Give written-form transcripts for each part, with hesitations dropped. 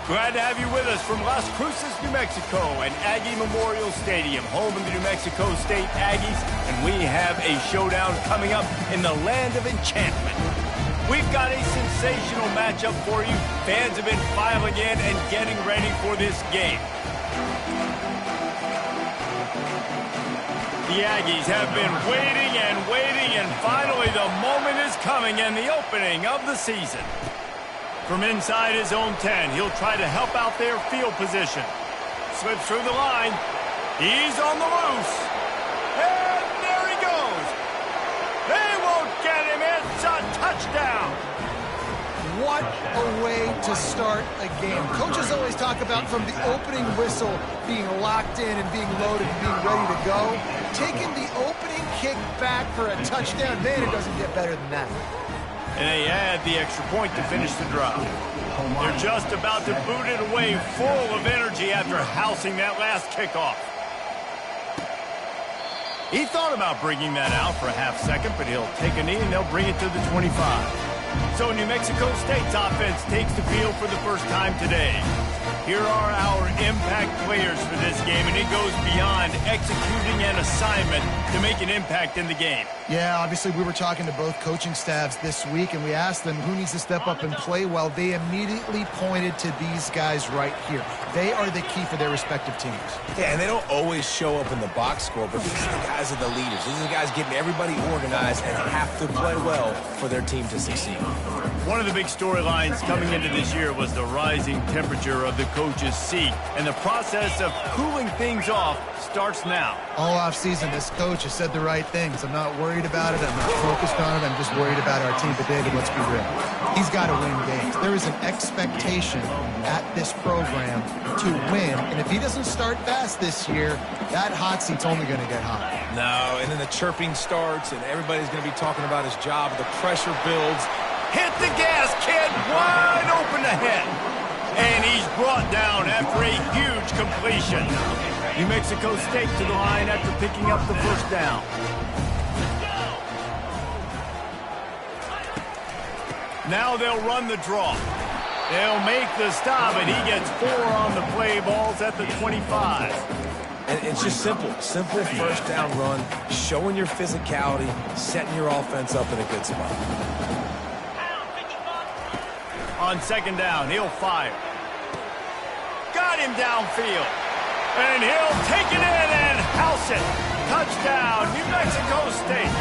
Glad to have you with us from Las Cruces, New Mexico, and Aggie Memorial Stadium, home of the New Mexico State Aggies, and we have a showdown coming up in the land of enchantment. We've got a sensational matchup for you. Fans have been filing in and getting ready for this game. The Aggies have been waiting, and finally the moment is coming and the opening of the season. From inside his own 10, he'll try to help out their field position. Slips through the line. He's on the loose. And there he goes. They won't get him. It's a touchdown. What a way to start a game. Coaches always talk about from the opening whistle being locked in and being loaded and being ready to go. Taking the opening kick back for a touchdown, man, it doesn't get better than that. And they add the extra point to finish the drive. They're just about to boot it away, full of energy after housing that last kickoff. He thought about bringing that out for a half second, but he'll take a knee and they'll bring it to the 25. So New Mexico State's offense takes the field for the first time today. Here are our impact players for this game, and it goes beyond executing an assignment to make an impact in the game. Yeah, obviously we were talking to both coaching staffs this week, and we asked them who needs to step up and play well. They immediately pointed to these guys right here. They are the key for their respective teams. Yeah, and they don't always show up in the box score, but these are the guys are the leaders. These are the guys getting everybody organized and have to play well for their team to succeed. One of the big storylines coming into this year was the rising temperature of the coach's seat, and the process of cooling things off starts now. All offseason, this coach has said the right things. I'm not worried about it. I'm not focused on it. I'm just worried about our team. But, David, let's be real. He's got to win games. There is an expectation at this program to win, and if he doesn't start fast this year, that hot seat's only going to get hot. No, and then the chirping starts, and everybody's going to be talking about his job. The pressure builds. Hit the gas, kid! Wide open ahead. And he's brought down after a huge completion. New Mexico State to the line after picking up the first down. Now they'll run the draw. They'll make the stop, and he gets 4 on the play. Balls at the 25. And it's just simple first down run, showing your physicality, setting your offense up in a good spot. On second down, he'll fire. Got him downfield. And he'll take it in and house it. Touchdown, New Mexico State.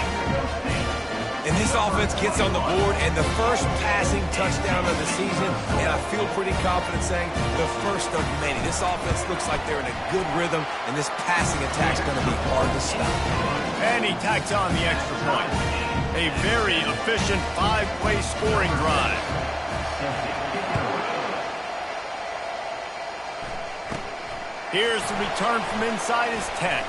And this offense gets on the board, and the first passing touchdown of the season, and I feel pretty confident saying the first of many. This offense looks like they're in a good rhythm, and this passing attack's going to be hard to stop. And he tacks on the extra point. A very efficient 5-play scoring drive. Here's the return from inside his 10.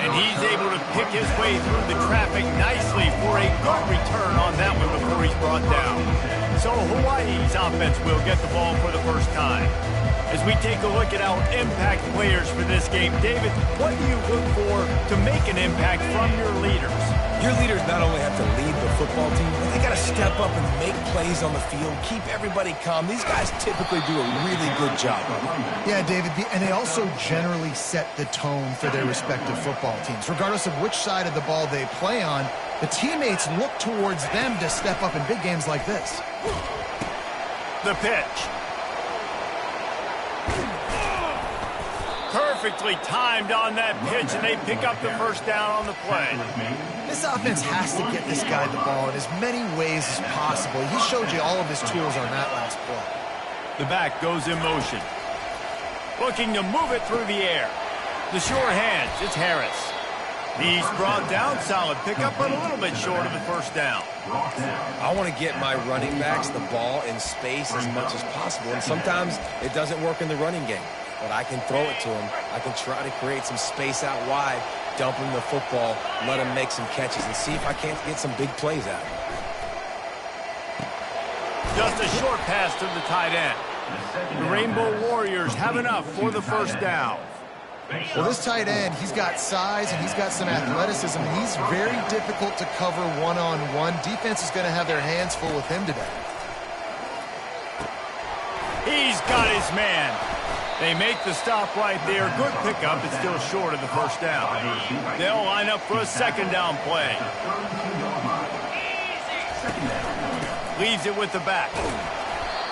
And he's able to pick his way through the traffic nicely for a good return on that one before he's brought down. So Hawaii's offense will get the ball for the first time. As we take a look at our impact players for this game, David, what do you look for to make an impact from your leaders? Your leaders not only have to lead the football team, but they got to step up and make plays on the field, keep everybody calm. These guys typically do a really good job. Yeah, David, and they also generally set the tone for their respective football teams. Regardless of which side of the ball they play on, the teammates look towards them to step up in big games like this. The pitch. Perfectly timed on that pitch, and they pick up the first down on the play. This offense has to get this guy the ball in as many ways as possible. He showed you all of his tools on that last play. The back goes in motion. Looking to move it through the air. The sure hands, it's Harris. He's brought down, solid pickup, but a little bit short of the first down. I want to get my running backs the ball in space as much as possible, and sometimes it doesn't work in the running game. But I can throw it to him. I can try to create some space out wide, dump him the football, let him make some catches, and see if I can't get some big plays out of him. Just a short pass to the tight end. The Rainbow Warriors have enough for the first down. Well, this tight end, he's got size and he's got some athleticism, and he's very difficult to cover one-on-one. Defense is going to have their hands full with him today. He's got his man. They make the stop right there. Good pickup. It's still short of the first down. They'll line up for a second down play. Leaves it with the back.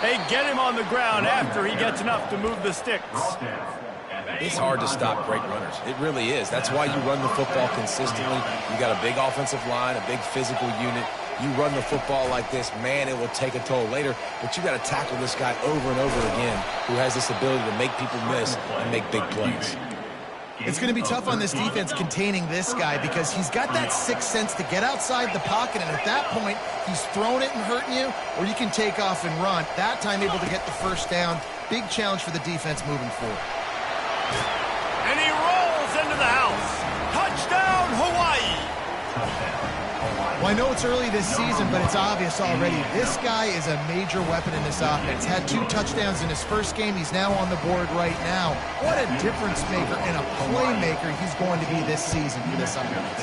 They get him on the ground after he gets enough to move the sticks. It's hard to stop great runners. It really is. That's why you run the football consistently. You got a big offensive line, a big physical unit. You run the football like this, man, it will take a toll later. But you got to tackle this guy over and over again who has this ability to make people miss and make big plays. It's going to be tough on this defense containing this guy because he's got that sixth sense to get outside the pocket, and at that point, he's throwing it and hurting you, or you can take off and run. That time able to get the first down. Big challenge for the defense moving forward. And he rolls into the house. Touchdown, Hawaii! Well, I know it's early this season, but it's obvious already. This guy is a major weapon in this offense. Had 2 touchdowns in his first game. He's now on the board right now. What a difference maker and a playmaker he's going to be this season for this offense.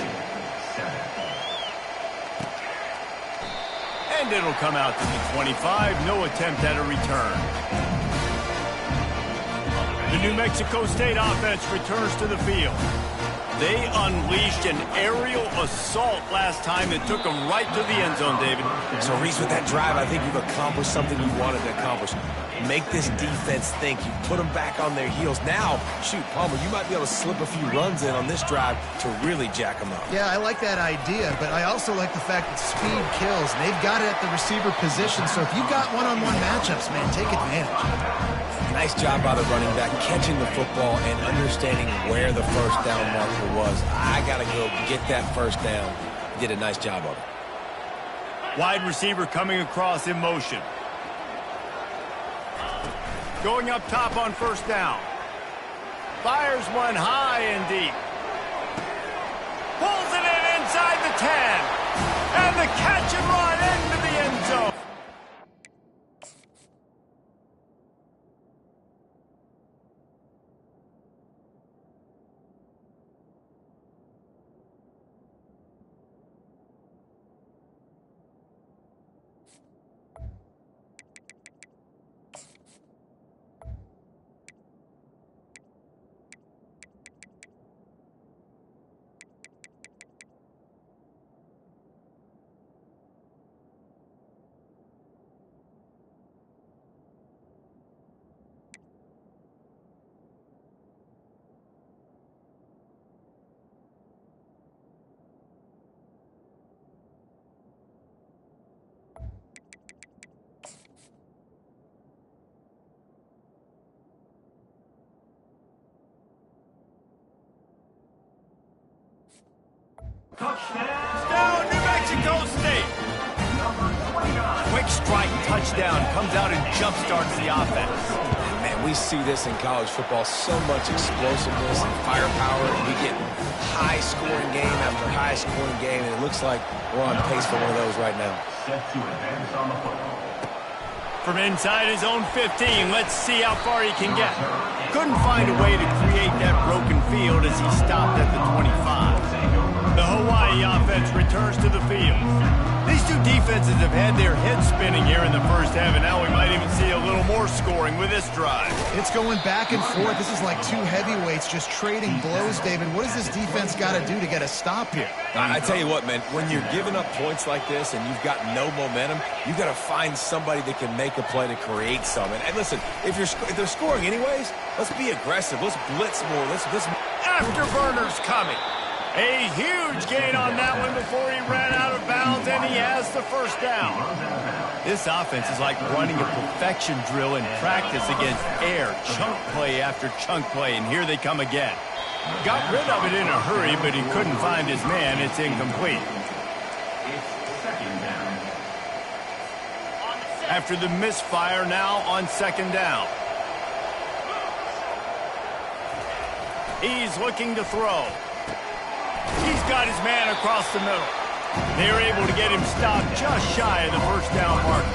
And it'll come out to the 25. No attempt at a return. The New Mexico State offense returns to the field. They unleashed an aerial assault last time that took them right to the end zone, David. So, Reese, with that drive, I think you've accomplished something you wanted to accomplish. Make this defense think. You put them back on their heels. Now, shoot, Palmer, you might be able to slip a few runs in on this drive to really jack them up. Yeah, I like that idea, but I also like the fact that speed kills, and they've got it at the receiver position. So if you've got one-on-one matchups, man, take advantage. Nice job by the running back, catching the football and understanding where the first down marker was. I got to go get that first down. He did a nice job of it. Wide receiver coming across in motion. Going up top on first down. Fires one high and deep. Pulls it in inside the 10. And the catch and run into the end zone. Touchdown, New Mexico State! Quick strike touchdown comes out and jump-starts the offense. Man, we see this in college football, so much explosiveness and firepower. We get high-scoring game after high-scoring game, and it looks like we're on pace for one of those right now. From inside his own 15, let's see how far he can get. Couldn't find a way to create that broken field as he stopped at the 25. The Hawaii offense returns to the field. These two defenses have had their heads spinning here in the first half, and now we might even see a little more scoring with this drive. It's going back and forth. This is like 2 heavyweights just trading blows, David. What does this defense got to do to get a stop here? I tell you what, man, when you're giving up points like this and you've got no momentum, you've got to find somebody that can make a play to create some. And listen, if they're scoring anyways, let's be aggressive. Let's blitz more. Let's Afterburners coming. A huge gain on that one before he ran out of bounds, and he has the first down. This offense is like running a perfection drill in practice against air, chunk play after chunk play, and here they come again. Got rid of it in a hurry, but he couldn't find his man. It's incomplete. After the misfire, now on second down. He's looking to throw. He's got his man across the middle. They're able to get him stopped just shy of the first down mark.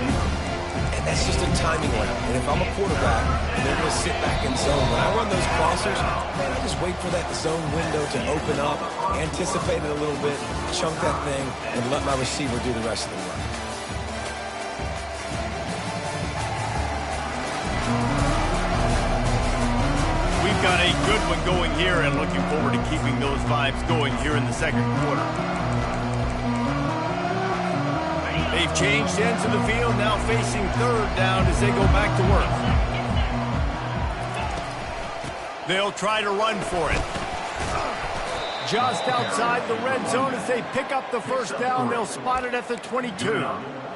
And that's just a timing round. And if I'm a quarterback and they're going to sit back in zone, when I run those crossers, man, I just wait for that zone window to open up, anticipate it a little bit, chunk that thing, and let my receiver do the rest of the work. got a good one going here and looking forward to keeping those vibes going here in the second quarter. They've changed ends of the field, now facing third down as they go back to work. They'll try to run for it. Just outside the red zone as they pick up the first down. They'll spot it at the 22.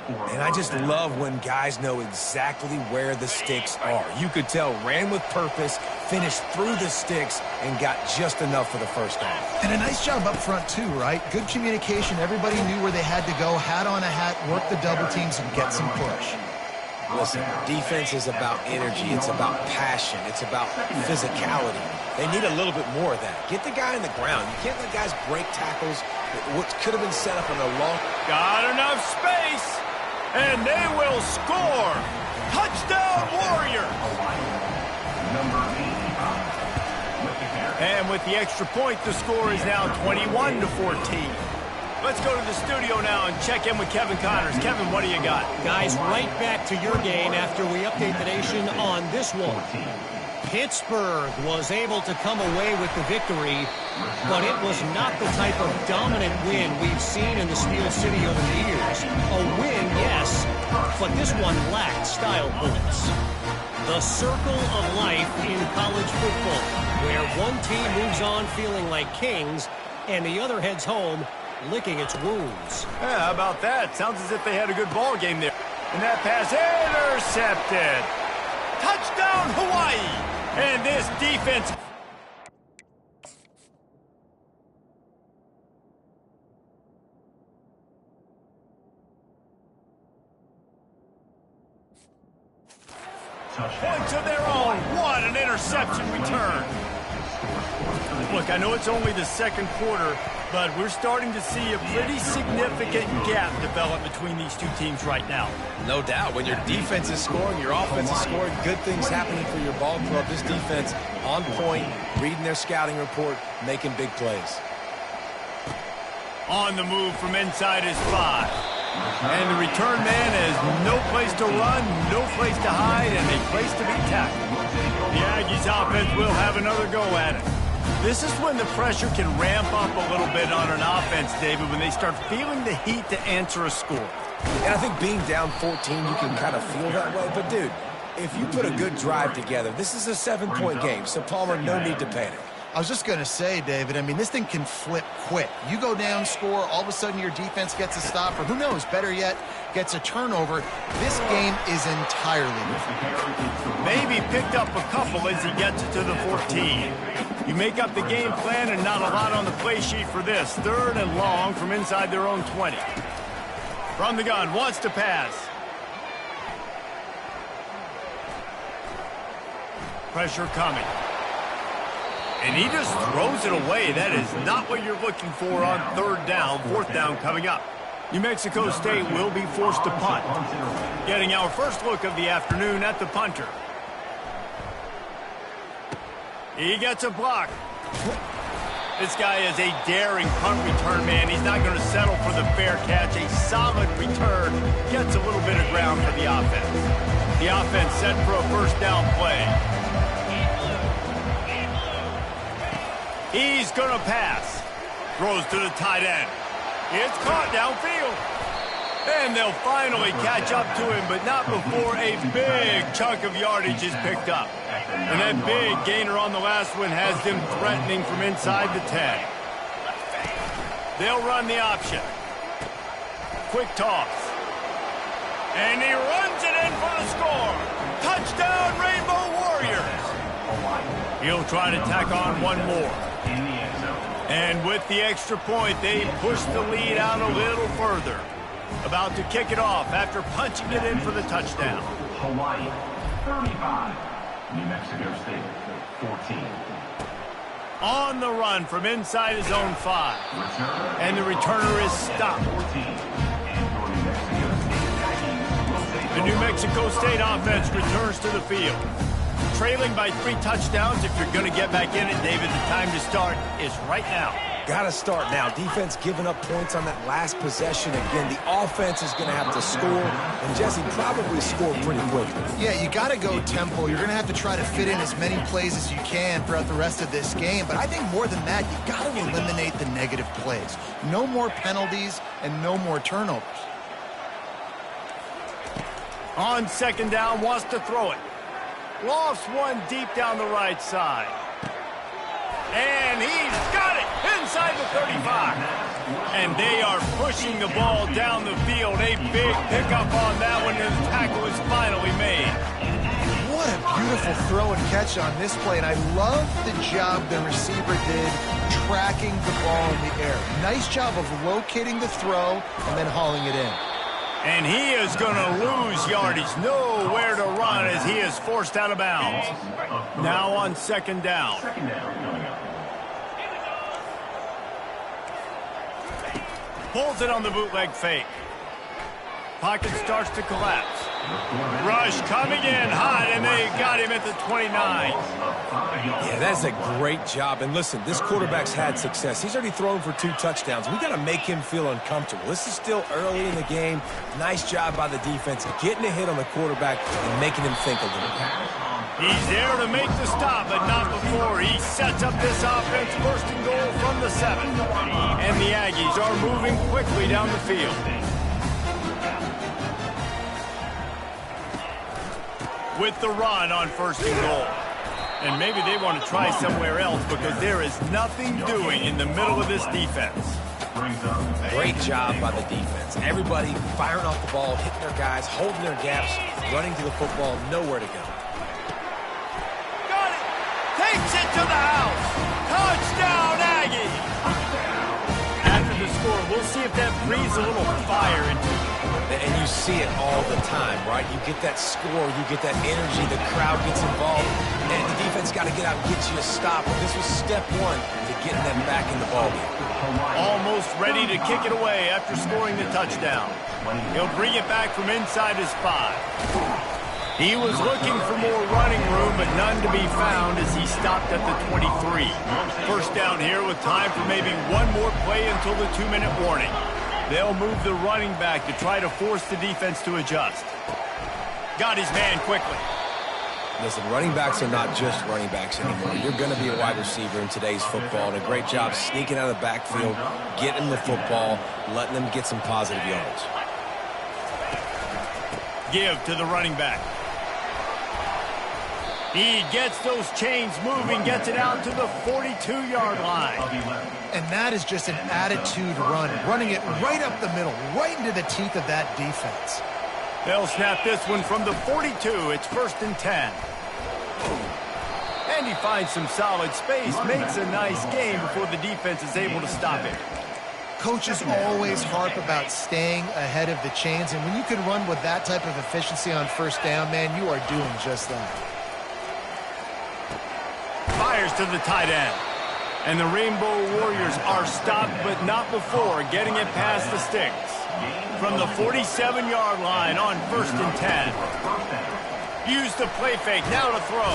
And I just love when guys know exactly where the sticks are. You could tell ran with purpose, finished through the sticks, and got just enough for the first down. And a nice job up front, too, right? Good communication. Everybody knew where they had to go. Hat on a hat, work the double teams, and get some push. Listen, defense is about energy. It's about passion. It's about physicality. They need a little bit more of that. Get the guy on the ground. You can't let guys break tackles. What could have been set up in a long... Got enough space, and they will score. Touchdown, Warriors! And with the extra point, the score is now 21-14. Let's go to the studio now and check in with Kevin Connors. Kevin, what do you got? Guys, right back to your game after we update the nation on this one. Pittsburgh was able to come away with the victory, but it was not the type of dominant win we've seen in the Steel City over the years. A win, yes, but this one lacked style points. The circle of life in college football, where one team moves on feeling like kings and the other heads home licking its wounds. Yeah, how about that? Sounds as if they had a good ball game there. And that pass intercepted. Touchdown, Hawaii! And this defense... Points of their own. What an interception return. Look, I know it's only the second quarter, but we're starting to see a pretty significant gap develop between these two teams right now. No doubt. When your defense is scoring, your offense is scoring, good things happening for your ball club. This defense on point, reading their scouting report, making big plays. On the move from inside his 5. And the return man has no place to run, no place to hide, and a place to be tackled. The Aggies offense will have another go at it. This is when the pressure can ramp up a little bit on an offense, David, when they start feeling the heat to answer a score. And I think being down 14, you can kind of feel that way. But, dude, if you put a good drive together, this is a 7-point game, so Palmer, no need to panic. I was just going to say, David, I mean, this thing can flip quick. You go down, score, all of a sudden your defense gets a stop, or who knows, better yet, gets a turnover. This game is entirely different. Maybe picked up a couple as he gets it to the 14. You make up the game plan and not a lot on the play sheet for this. Third and long from inside their own 20. From the gun, wants to pass. Pressure coming. And he just throws it away. That is not what you're looking for on third down. Fourth down coming up. New Mexico State will be forced to punt. Getting our first look of the afternoon at the punter. He gets a block. This guy is a daring punt return man. He's not going to settle for the fair catch. A solid return. Gets a little bit of ground for the offense. The offense set for a first down play. He's going to pass. Throws to the tight end. It's caught downfield. And they'll finally catch up to him, but not before a big chunk of yardage is picked up. And that big gainer on the last one has them threatening from inside the 10. They'll run the option. Quick toss. And he runs it in for the score. Touchdown, Rainbow Warriors. He'll try to tack on one more. And with the extra point, they push the lead out a little further. About to kick it off after punching it in for the touchdown. Hawaii, 35. New Mexico State, 14. On the run from inside his own 5. And the returner is stopped. The New Mexico State offense returns to the field. Trailing by 3 touchdowns. If you're going to get back in it, David, the time to start is right now. Got to start now. Defense giving up points on that last possession. Again, the offense is going to have to score, and Jesse probably scored pretty quickly. Yeah, you got to go tempo. You're going to have to try to fit in as many plays as you can throughout the rest of this game. But I think more than that, you got to eliminate the negative plays. No more penalties and no more turnovers. On second down, wants to throw it. Lofts one deep down the right side. And he's got it inside the 35. And they are pushing the ball down the field. A big pickup on that one, and the tackle is finally made. What a beautiful throw and catch on this play. And I love the job the receiver did tracking the ball in the air. Nice job of locating the throw and then hauling it in. And he is going to lose yardage. Nowhere to run as he is forced out of bounds. Now on second down. Pulls it on the bootleg fake. Pocket starts to collapse. Rush coming in hot, and they got him at the 29. Yeah, that's a great job. And listen, this quarterback's had success. He's already thrown for 2 touchdowns. We got to make him feel uncomfortable. This is still early in the game. Nice job by the defense, getting a hit on the quarterback and making him think a little bit. He's there to make the stop, but not before. He sets up this offense, first and goal from the 7. And the Aggies are moving quickly down the field. With the run on first and goal. And maybe they want to try somewhere else because there is nothing doing in the middle of this defense. Great job by the defense. Everybody firing off the ball, hitting their guys, holding their gaps, running to the football, nowhere to go. Got it! Takes it to the house! Touchdown, Aggies! After the score, we'll see if that breathes a little fire into it. And you see it all the time, right? You get that score, you get that energy, the crowd gets involved, and the defense got to get out and get you a stop. This was step 1 to getting them back in the ballgame. Almost ready to kick it away after scoring the touchdown. He'll bring it back from inside his 5. He was looking for more running room, but none to be found as he stopped at the 23. First down here with time for maybe one more play until the 2-minute warning. They'll move the running back to try to force the defense to adjust. Got his man quickly. Listen, running backs are not just running backs anymore. You're going to be a wide receiver in today's football, and a great job sneaking out of the backfield, getting the football, letting them get some positive yards. Give to the running back. He gets those chains moving, gets it out to the 42-yard line. And that is just an attitude run, running it right up the middle, right into the teeth of that defense. They'll snap this one from the 42. It's first and 10. And he finds some solid space, makes a nice game before the defense is able to stop him. Coaches always harp about staying ahead of the chains, and when you can run with that type of efficiency on first down, man, you are doing just that. Fires to the tight end. And the Rainbow Warriors are stopped, but not before getting it past the sticks. From the 47-yard line on first and 10. Use the play fake, now to throw.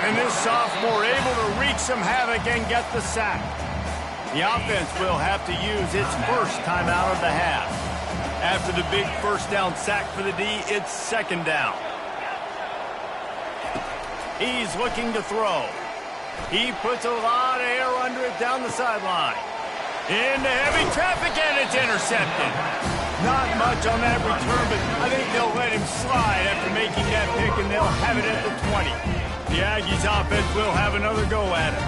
And this sophomore able to wreak some havoc and get the sack. The offense will have to use its first timeout of the half. After the big first down sack for the D, it's second down. He's looking to throw. He puts a lot of air under it down the sideline. Into heavy traffic, and it's intercepted. Not much on that return, but I think they'll let him slide after making that pick, and they'll have it at the 20. The Aggies offense will have another go at it.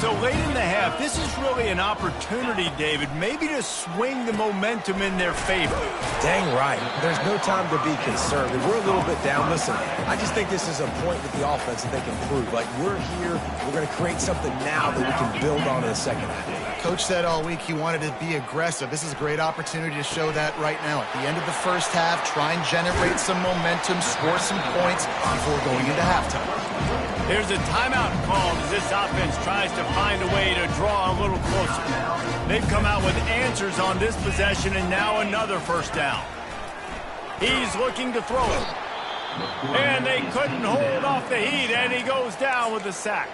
So late in the half, this is really an opportunity, David, maybe to swing the momentum in their favor. Dang right. There's no time to be concerned. If we're a little bit down, listen, I just think this is a point with the offense that they can prove. Like, we're here, we're going to create something now that we can build on in the second half. Coach said all week he wanted to be aggressive. This is a great opportunity to show that right now. At the end of the first half, try and generate some momentum, score some points before going into halftime. There's a timeout called as this offense tries to find a way to draw a little closer. They've come out with answers on this possession, and now another first down. He's looking to throw it. And they couldn't hold off the heat, and he goes down with the sack.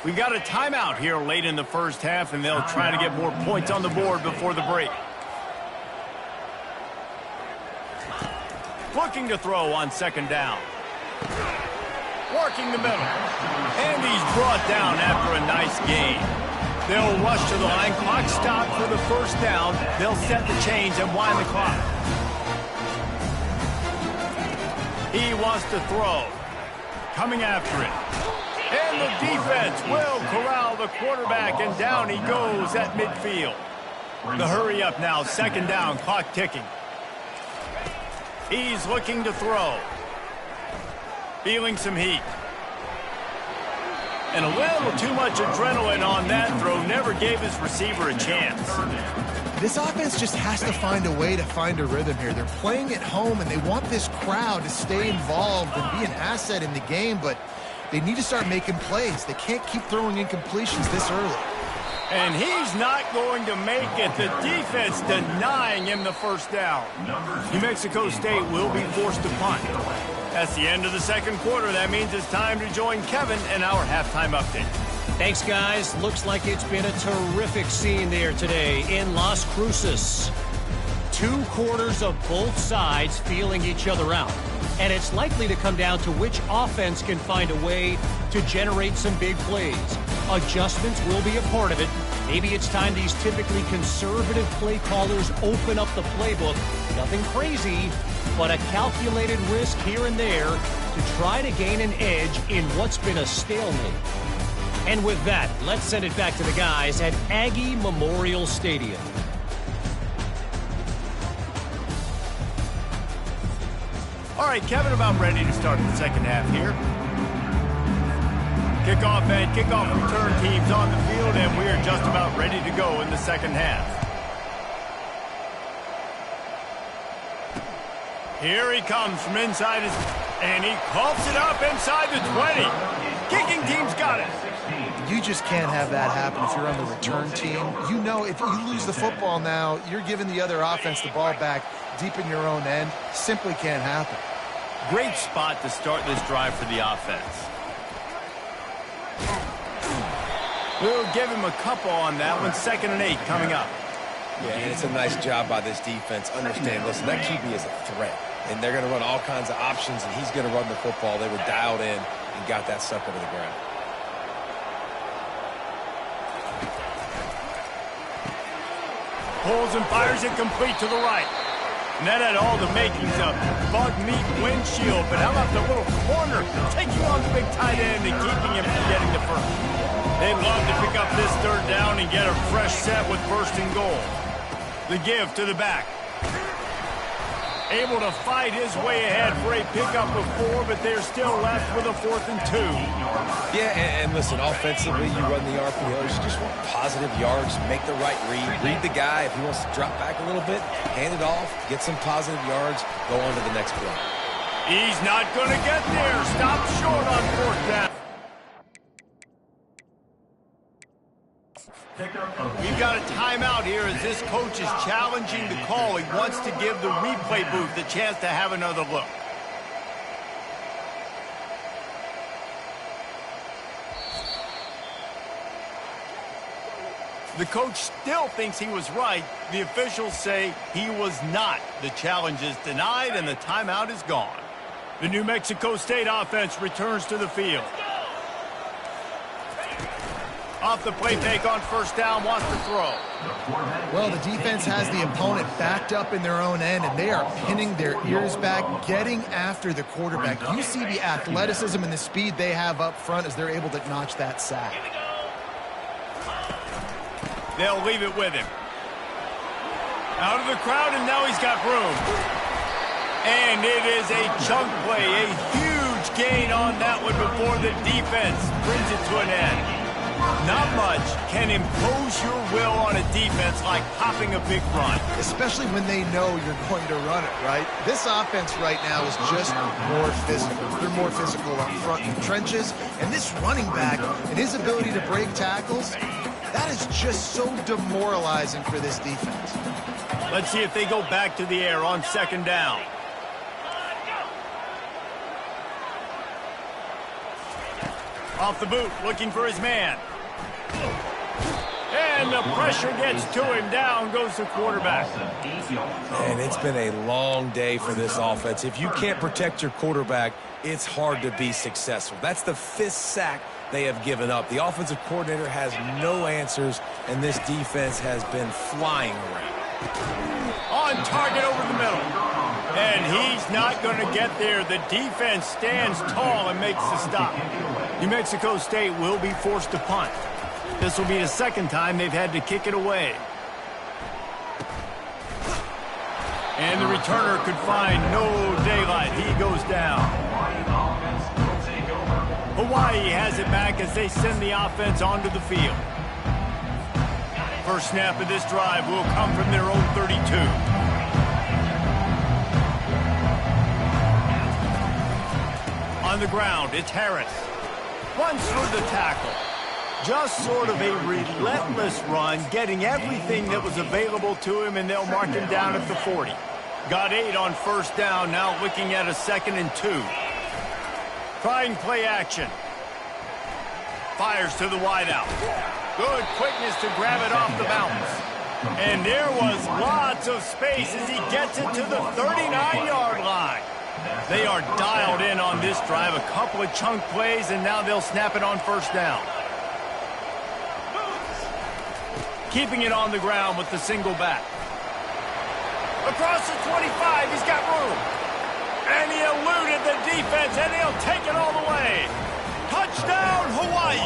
We've got a timeout here late in the first half, and they'll try to get more points on the board before the break. Looking to throw on second down. Working the middle. And he's brought down after a nice gain. They'll rush to the line. Clock stopped for the first down. They'll set the chains and wind the clock. He wants to throw. Coming after it. And the defense will corral the quarterback, and down he goes at midfield. The hurry up now, second down, clock ticking. He's looking to throw. Feeling some heat. And a little too much adrenaline on that throw. Never gave his receiver a chance. This offense just has to find a way to find a rhythm here. They're playing at home, and they want this crowd to stay involved and be an asset in the game, but they need to start making plays. They can't keep throwing incompletions this early. And he's not going to make it. The defense denying him the first down. New Mexico State will be forced to punt. That's the end of the second quarter. That means it's time to join Kevin and our halftime update. Thanks, guys. Looks like it's been a terrific scene there today in Las Cruces. 2 quarters of both sides feeling each other out. And it's likely to come down to which offense can find a way to generate some big plays. Adjustments will be a part of it. Maybe it's time these typically conservative play callers open up the playbook. Nothing crazy, but a calculated risk here and there to try to gain an edge in what's been a stalemate. And with that, let's send it back to the guys at Aggie Memorial Stadium. All right, Kevin, about ready to start the second half here. Kickoff and kickoff return teams on the field, and we are just about ready to go in the second half. Here he comes from inside his, and he coughs it up inside the 20. Kicking team's got it. You just can't have that happen if you're on the return team. You know, if you lose the football now, you're giving the other offense the ball back deep in your own end. Simply can't happen. Great spot to start this drive for the offense. We'll give him a couple on that one. 2nd and 8 coming up. Yeah, and it's a nice job by this defense. Understand, listen, that QB is a threat. And they're going to run all kinds of options, and he's going to run the football. They were dialed in and got that sucker to the ground. Pulls and fires it complete to the right. And that had all the makings of bug meat windshield. But how about the little corner taking on the big tight end and keeping him from getting the first? They'd love to pick up this third down and get a fresh set with first and goal. The give to the back. Able to fight his way ahead for a pickup of 4, but they're still left with a 4th and 2. Yeah, and listen, offensively, you run the RPOs, you just want positive yards, make the right read the guy. If he wants to drop back a little bit, hand it off, get some positive yards, go on to the next play. He's not going to get there. Stop short on 4th down. We've got a timeout here as this coach is challenging the call. He wants to give the replay booth the chance to have another look. The coach still thinks he was right. The officials say he was not. The challenge is denied and the timeout is gone. The New Mexico State offense returns to the field. Off the play fake on first down, wants to throw. Well, the defense has the opponent backed up in their own end, and they are pinning their ears back, getting after the quarterback. You see the athleticism and the speed they have up front as they're able to notch that sack. They'll leave it with him. Out of the crowd, and now he's got room. And it is a chunk play, a huge gain on that one before the defense brings it to an end. Not much can impose your will on a defense like popping a big run. Especially when they know you're going to run it, right? This offense right now is just more physical. They're more physical up front in the trenches. And this running back and his ability to break tackles, that is just so demoralizing for this defense. Let's see if they go back to the air on 2nd down. Off the boot, looking for his man. And the pressure gets to him. Down goes the quarterback. And it's been a long day for this offense. If you can't protect your quarterback, it's hard to be successful. That's the 5th sack they have given up. The offensive coordinator has no answers, and this defense has been flying around. On target over the middle. And he's not going to get there. The defense stands tall and makes the stop. New Mexico State will be forced to punt. This will be the 2nd time they've had to kick it away. And the returner could find no daylight. He goes down. Hawaii has it back as they send the offense onto the field. First snap of this drive will come from their own 32. On the ground, it's Harris. Runs through the tackle. Just sort of a relentless run, getting everything that was available to him, and they'll mark him down at the 40. Got 8 on first down, now looking at a 2nd and 2. Trying play action. Fires to the wideout. Good quickness to grab it off the bounce. And there was lots of space as he gets it to the 39-yard line. They are dialed in on this drive. A couple of chunk plays, and now they'll snap it on first down. Keeping it on the ground with the single back. Across the 25, he's got room. And he eluded the defense, and he'll take it all the way. Touchdown, Hawaii.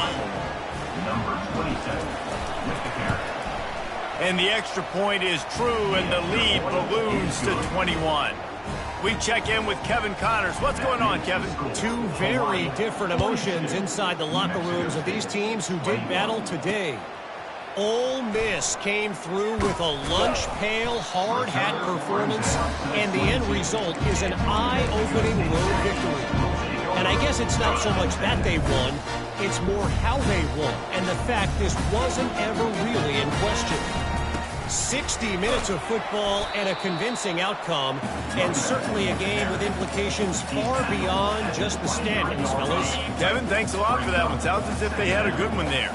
Number 27 with the carry. And the extra point is true, and the lead balloons to 21. We check in with Kevin Connors. What's going on, Kevin? Two very different emotions inside the locker rooms of these teams who did battle today. Ole Miss came through with a lunch pail, hard hat performance, and the end result is an eye-opening road victory. And I guess it's not so much that they won, it's more how they won, and the fact this wasn't ever really in question. 60 minutes of football and a convincing outcome, and certainly a game with implications far beyond just the standings, fellas. Kevin, thanks a lot for that one. Sounds as if they had a good one there.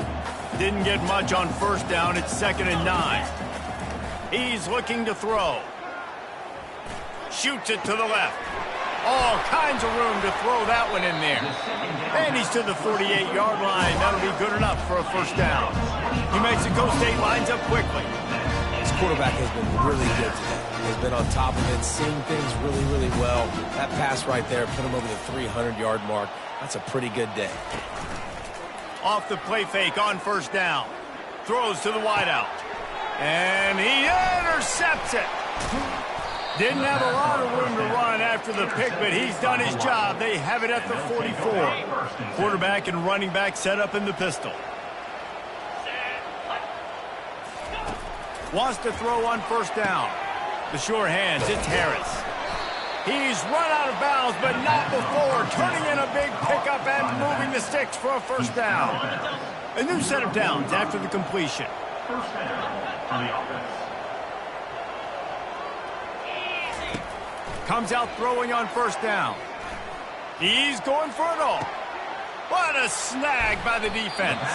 Didn't get much on first down. It's 2nd and 9. He's looking to throw. Shoots it to the left. All kinds of room to throw that one in there. And he's to the 48-yard line. That'll be good enough for a first down. New Mexico State lines up quickly. This quarterback has been really good today. He's been on top of it, seeing things really, really well. That pass right there put him over the 300-yard mark. That's a pretty good day. Off the play fake on first down. Throws to the wideout. And he intercepts it. Didn't have a lot of room to run after the pick, but he's done his job. They have it at the 44. Quarterback and running back set up in the pistol. Wants to throw on first down. The sure hands, it's Harris. He's run out of bounds, but not before turning in a big pickup and moving the sticks for a first down. A new set of downs after the completion. First down for the offense. Comes out throwing on first down. He's going for it all. What a snag by the defense.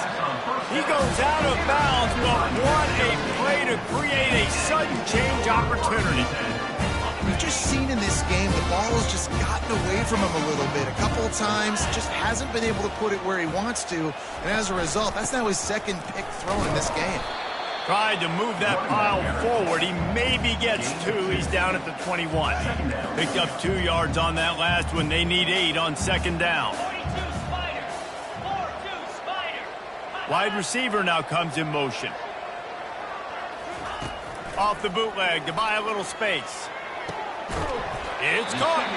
He goes out of bounds, but what a play to create a sudden change opportunity. We've just seen in this game the ball has just gotten away from him a little bit. A couple of times, just hasn't been able to put it where he wants to. And as a result, that's now his 2nd pick thrown in this game. Tried to move that pile forward. He maybe gets 2. He's down at the 21. Picked up 2 yards on that last one. They need 8 on 2nd down. Wide receiver now comes in motion. Off the bootleg to buy a little space. It's caught.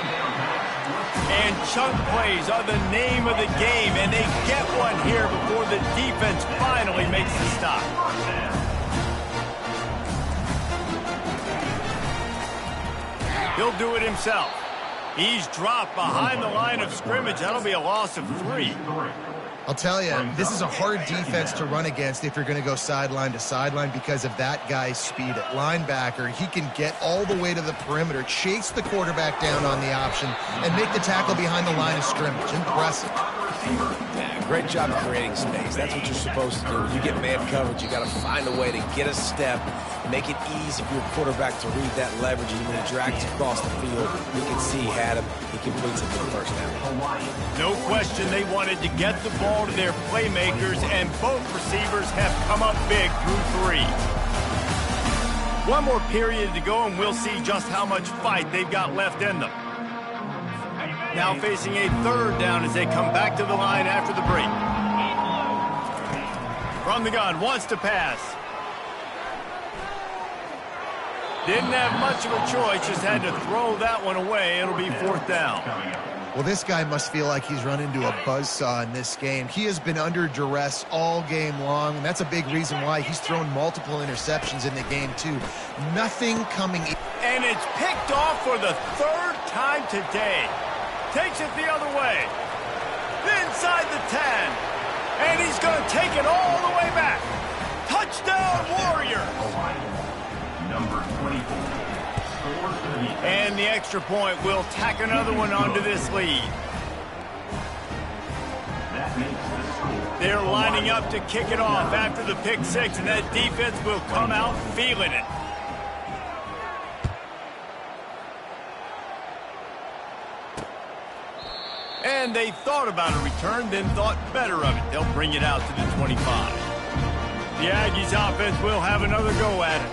And chunk plays are the name of the game, and they get one here before the defense finally makes the stop. He'll do it himself. He's dropped behind the line of scrimmage. That'll be a loss of 3. I'll tell you, this is a hard defense to run against if you're going to go sideline to sideline because of that guy's speed at linebacker. He can get all the way to the perimeter, chase the quarterback down on the option, and make the tackle behind the line of scrimmage. Impressive. Yeah, great job creating space. That's what you're supposed to do. When you get man coverage, you got to find a way to get a step, make it easy for your quarterback to read that leverage, and when he drags across the field, you can see he had him. He completes it for the first down. No question they wanted to get the ball to their playmakers, and both receivers have come up big through 3. One more period to go, and we'll see just how much fight they've got left in them. Now facing a 3rd down as they come back to the line after the break. From the gun, wants to pass. Didn't have much of a choice, just had to throw that one away. It'll be 4th down. Well, this guy must feel like he's run into a buzzsaw in this game. He has been under duress all game long, and that's a big reason why he's thrown multiple interceptions in the game, too. Nothing coming in. And it's picked off for the 3rd time today. Takes it the other way. Inside the 10. And he's going to take it all the way back. Touchdown, Warriors! Number 24. And the extra point will tack another one onto this lead. That makes the score. They're lining up to kick it off after the pick 6, and that defense will come out feeling it. And they thought about a return, then thought better of it. They'll bring it out to the 25. The Aggies offense will have another go at it.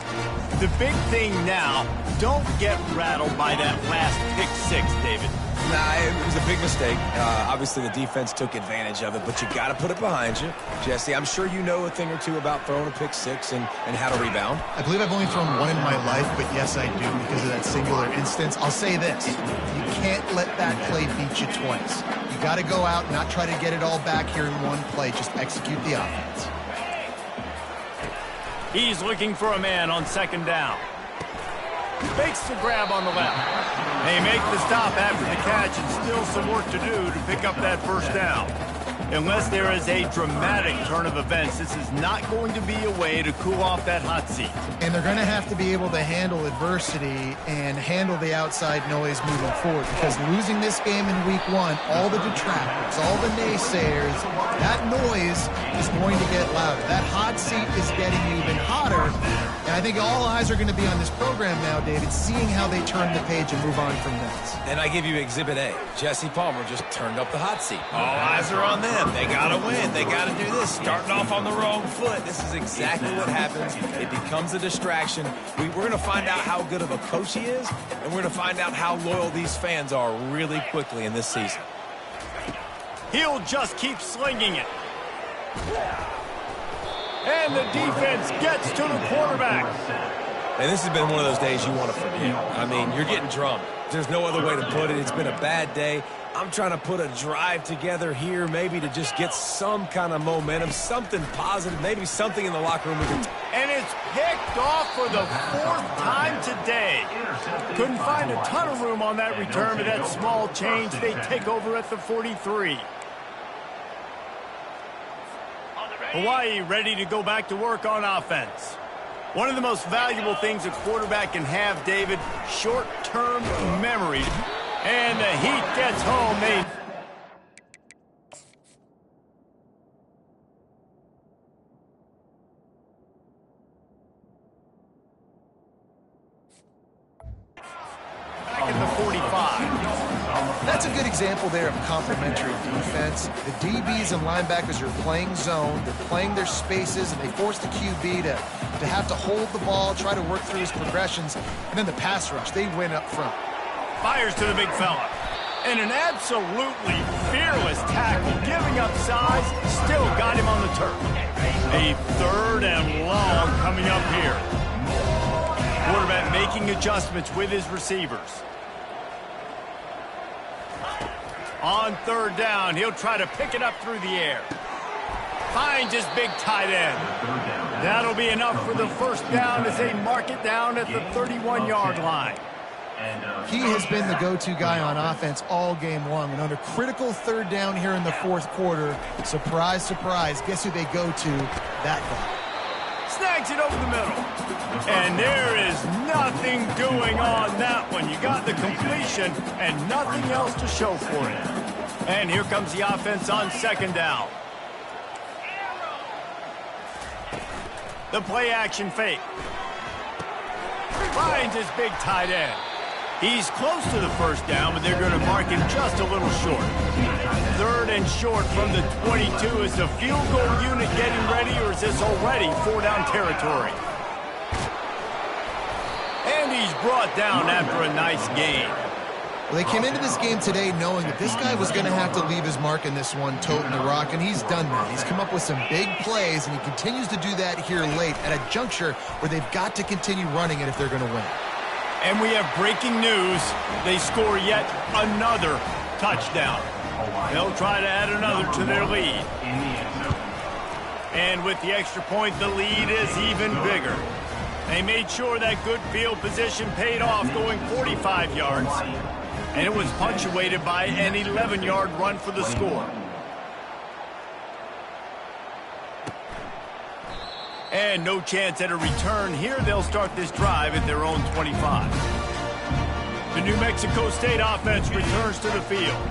The big thing now, don't get rattled by that last pick 6, David. Nah, it was a big mistake. Obviously, the defense took advantage of it, but you got to put it behind you. Jesse, I'm sure you know a thing or two about throwing a pick 6 and how to rebound. I believe I've only thrown one in my life, but yes, I do because of that singular instance. I'll say this. You can't let that play beat you twice. You got to go out and not try to get it all back here in one play. Just execute the offense. He's looking for a man on 2nd down. Fakes the grab on the left. They make the stop after the catch, and still some work to do to pick up that 1st down. Unless there is a dramatic turn of events, this is not going to be a way to cool off that hot seat. And they're going to have to be able to handle adversity and handle the outside noise moving forward, because losing this game in week 1, all the detractors, all the naysayers, that noise is going to get louder. That hot seat is getting even hotter. And I think all eyes are going to be on this program now, David, seeing how they turn the page and move on from this. And I give you Exhibit A. Jesse Palmer just turned up the hot seat. All eyes are on them. They got to win. They got to do this. Starting off on the wrong foot. This is exactly what happens. It becomes a distraction. We're going to find out how good of a coach he is, and we're going to find out how loyal these fans are really quickly in this season. He'll just keep slinging it. And the defense gets to the quarterback. And this has been one of those days you want to forget. I mean, you're getting drunk. There's no other way to put it. It's been a bad day. I'm trying to put a drive together here, maybe to just get some kind of momentum, something positive, maybe something in the locker room we can. And it's picked off for the 4th time today. Couldn't find a ton of room on that return, but that small change, they take over at the 43. Hawaii ready to go back to work on offense. One of the most valuable things a quarterback can have, David, short-term memory. And the heat gets home. Back in the 45. That's a good example there of complementary defense. The DBs and linebackers are playing zone, they're playing their spaces, and they force the QB to have to hold the ball, try to work through his progressions, and then the pass rush, they win up front. Fires to the big fella. And an absolutely fearless tackle, giving up size, still got him on the turf. A 3rd and long coming up here. Quarterback making adjustments with his receivers. On 3rd down, he'll try to pick it up through the air. Finds his big tight end. That'll be enough for the 1st down as they mark it down at the 31-yard line. He has been the go-to guy on offense all game long. And under critical third down here in the fourth quarter, surprise, surprise, guess who they go to? That guy. Snags it over the middle. And there is nothing doing on that one. You got the completion and nothing else to show for it. And here comes the offense on second down. The play action fake. Finds his big tight end. He's close to the first down, but they're going to mark him just a little short. Third and short from the 22. Is the field goal unit getting ready, or is this already 4-down territory? And he's brought down after a nice gain. Well, they came into this game today knowing that this guy was going to have to leave his mark in this one, toting the rock, and he's done that. He's come up with some big plays, and he continues to do that here late at a juncture where they've got to continue running it if they're going to win. And we have breaking news. They score yet another touchdown. They'll try to add another to their lead. And with the extra point, the lead is even bigger. They made sure that good field position paid off, going 45 yards. And it was punctuated by an 11-yard run for the score. And no chance at a return here. They'll start this drive at their own 25. The New Mexico State offense returns to the field.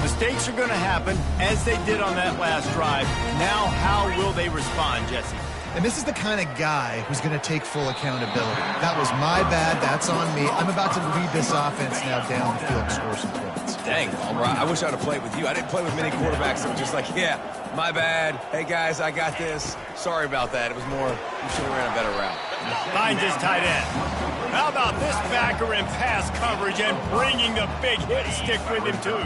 Mistakes are going to happen, as they did on that last drive. Now, how will they respond, Jesse? And this is the kind of guy who's going to take full accountability. That was my bad. That's on me. I'm about to lead this offense now down the field and score some points. Dang, Palmer, I wish I would have played with you. I didn't play with many quarterbacks that were just like, yeah, my bad. Hey, guys, I got this. Sorry about that. It was more, you should have ran a better route. Finds his tight end. How about this backer in pass coverage and bringing the big hit stick with him, too?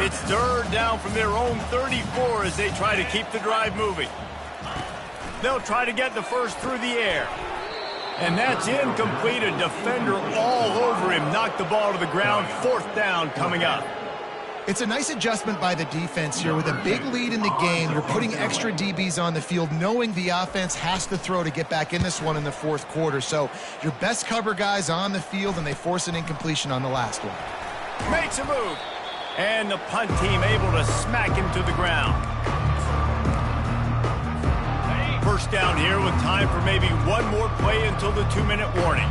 It's third down from their own 34 as they try to keep the drive moving. They'll try to get the first through the air. And that's incomplete. A defender all over him. Knocked the ball to the ground. Fourth down coming up. It's a nice adjustment by the defense here. With a big lead in the game, you're putting extra DBs on the field, knowing the offense has to throw to get back in this one in the fourth quarter. So your best cover guys on the field, and they force an incompletion on the last one. Makes a move. And the punt team able to smack him to the ground. First down here with time for maybe one more play until the 2-minute warning.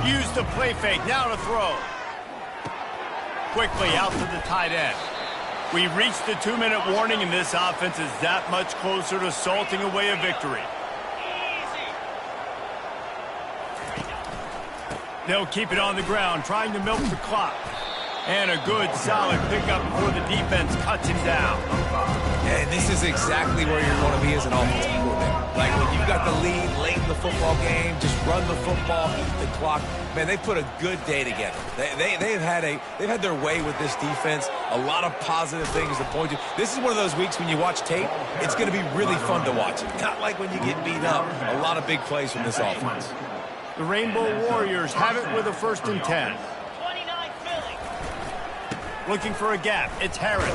Use the play fake, now to throw. Quickly out to the tight end. We reached the 2-minute warning, and this offense is that much closer to salting away a victory. They'll keep it on the ground, trying to milk the clock. And a good, solid pickup before the defense cuts him down. And this is exactly where you want to be as an offensive coordinator. Like when you've got the lead late in the football game, just run the football, eat the clock. Man, they've put a good day together. They've had their way with this defense. A lot of positive things to point to. This is one of those weeks when you watch tape, it's going to be really fun to watch. Not like when you get beat up. A lot of big plays from this offense. The Rainbow Warriors have it with a 1st and 10. Looking for a gap. It's Harris.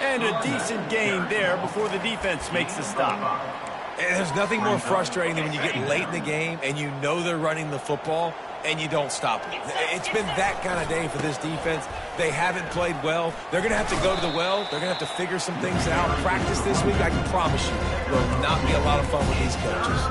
And a decent gain there before the defense makes the stop. And there's nothing more frustrating than when you get late in the game and you know they're running the football and you don't stop them. It's been that kind of day for this defense. They haven't played well. They're going to have to go to the well. They're going to have to figure some things out. Practice this week, I can promise you, will not be a lot of fun with these coaches.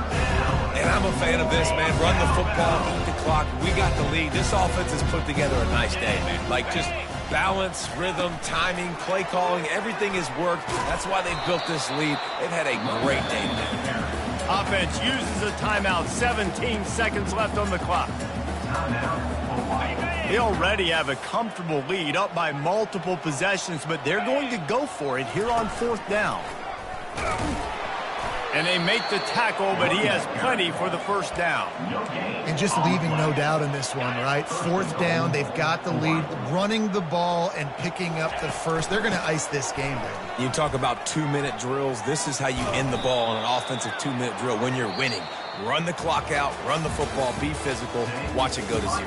And I'm a fan of this, man. Run the football, eat the clock. We got the lead. This offense has put together a nice day, man. Like just balance, rhythm, timing, play calling, everything has worked. That's why they've built this lead. They've had a great day today. Offense uses a timeout. 17 seconds left on the clock. They already have a comfortable lead, up by multiple possessions, but they're going to go for it here on 4th down. And they make the tackle, but he has plenty for the first down. And just leaving no doubt in this one, right? 4th down, they've got the lead, running the ball and picking up the first. They're going to ice this game, baby. You talk about 2-minute drills. This is how you end the ball on an offensive 2-minute drill when you're winning. Run the clock out, run the football, be physical, watch it go to 0.